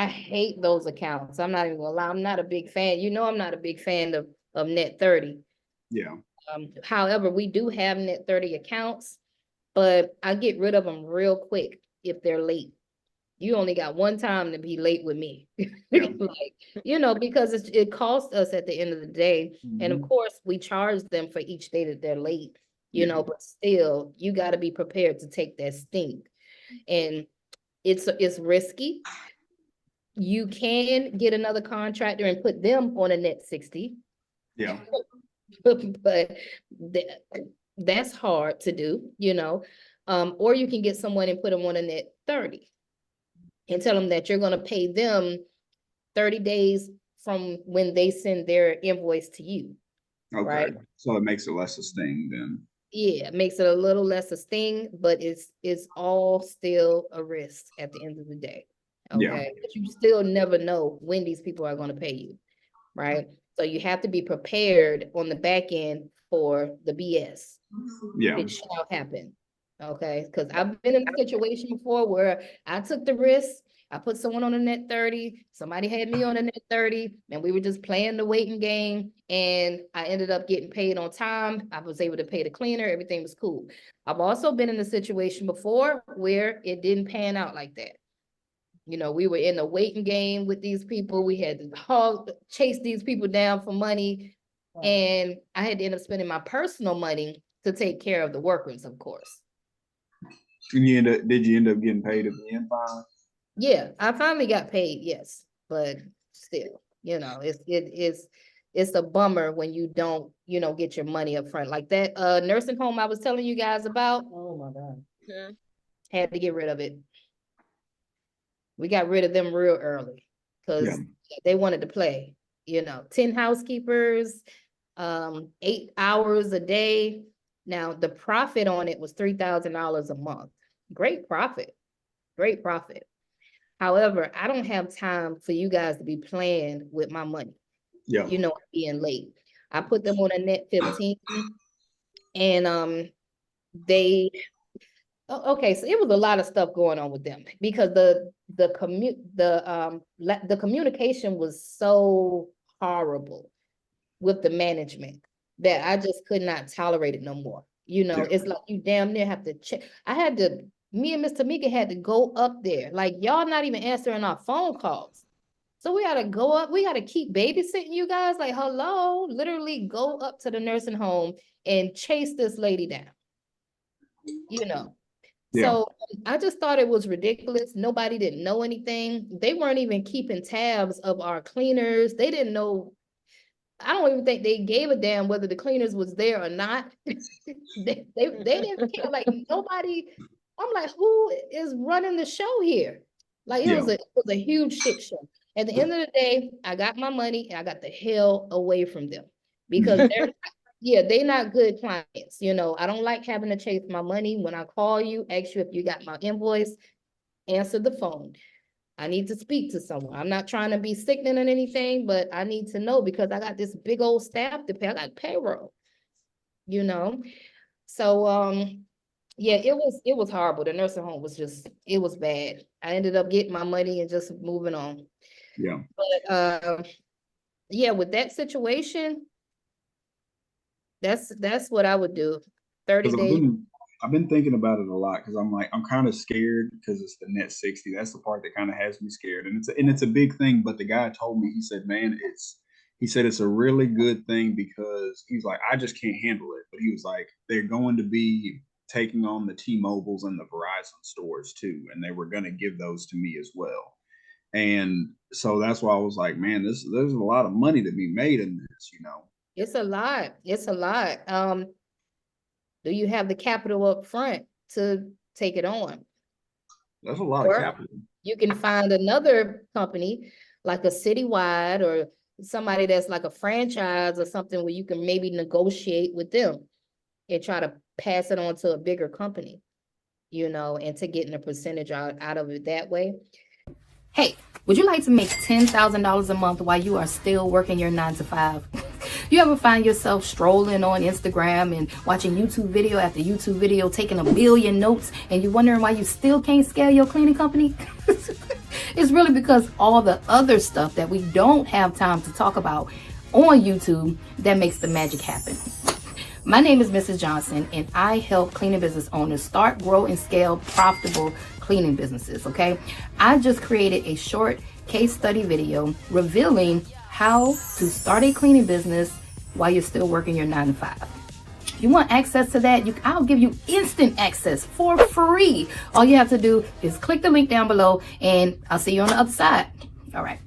I hate those accounts. I'm not even gonna lie. I'm not a big fan. I'm not a big fan of net 30. Yeah. However, we do have net 30 accounts, but I get rid of them real quick if they're late. You only got one time to be late with me. Yeah. Because it costs us at the end of the day. And of Mhm. course, we charge them for each day that they're late, Yeah. but still, you got to be prepared to take that sting. And it's risky. You can get another contractor and put them on a net 60. Yeah. But that's hard to do, or you can get someone and put them on a net 30 and tell them that you're going to pay them 30 days from when they send their invoice to you. Okay. Right? So it makes it less a sting then. Yeah, it makes it a little less a sting, but it's all still a risk at the end of the day. Okay. Yeah. But you still never know when these people are going to pay you. Right. So you have to be prepared on the back end for the BS. Yeah. It shall happen. Okay. Because I've been in a situation before where I took the risk. I put someone on a net 30. Somebody had me on a net 30, and we were just playing the waiting game. And I ended up getting paid on time. I was able to pay the cleaner. Everything was cool. I've also been in a situation before where it didn't pan out like that. We were in a waiting game with these people. We had to chase these people down for money. Wow. And I had to end up spending my personal money to take care of the workers, of course. And did you end up getting paid at the end finally? Yeah, I finally got paid, yes. But still, it's a bummer when you don't, get your money up front. Like that nursing home I was telling you guys about. Oh my God. Yeah. Had to get rid of it. We got rid of them real early because they wanted to play, 10 housekeepers, 8 hours a day. Now the profit on it was $3,000 a month. Great profit. However, I don't have time for you guys to be playing with my money. Yeah. Being late. I put them on a net 15 and they okay, so it was a lot of stuff going on with them because the communication was so horrible with the management that I just could not tolerate it no more. It's like you damn near have to check. Me and Miss Tamika had to go up there. Like, y'all not even answering our phone calls. So we gotta go up, we gotta keep babysitting you guys. Like, hello, literally go up to the nursing home and chase this lady down. Yeah. So I just thought it was ridiculous. Nobody didn't know anything. They weren't even keeping tabs of our cleaners. They didn't know. I don't even think they gave a damn whether the cleaners was there or not. they didn't care. Like nobody. I'm like, who is running the show here? Like it was a huge shit show. At the end of the day, I got my money and I got the hell away from them because they're not good clients. I don't like having to chase my money. When I call you, ask you if you got my invoice, answer the phone. I need to speak to someone. I'm not trying to be sickening or anything, but I need to know because I got this big old staff to pay. I got payroll, So, it was horrible. The nursing home was it was bad. I ended up getting my money and just moving on. Yeah. But, with that situation, that's what I would do. 30 days. I've been thinking about it a lot because I'm kind of scared because it's the net 60. That's the part that kind of has me scared, and it's a big thing. But the guy told me, he said, man, it's a really good thing because he's like, I just can't handle it. But he was like, they're going to be taking on the T-Mobiles and the Verizon stores too, and they were going to give those to me as well. And so that's why I was like, man, there's a lot of money to be made in this, It's a lot. Do you have the capital up front to take it on? That's a lot of capital. You can find another company like a Citywide or somebody that's like a franchise or something where you can maybe negotiate with them and try to pass it on to a bigger company, and to getting a percentage out of it that way. Hey, would you like to make $10,000 a month while you are still working your 9 to 5? You ever find yourself strolling on Instagram and watching YouTube video after YouTube video, taking a billion notes, and you're wondering why you still can't scale your cleaning company? It's really because all the other stuff that we don't have time to talk about on YouTube that makes the magic happen. My name is Mrs. Johnson, and I help cleaning business owners start, grow, and scale profitable cleaning businesses, okay? I just created a short case study video revealing how to start a cleaning business while you're still working your 9 to 5. If you want access to that, I'll give you instant access for free. All you have to do is click the link down below, and I'll see you on the other side. All right.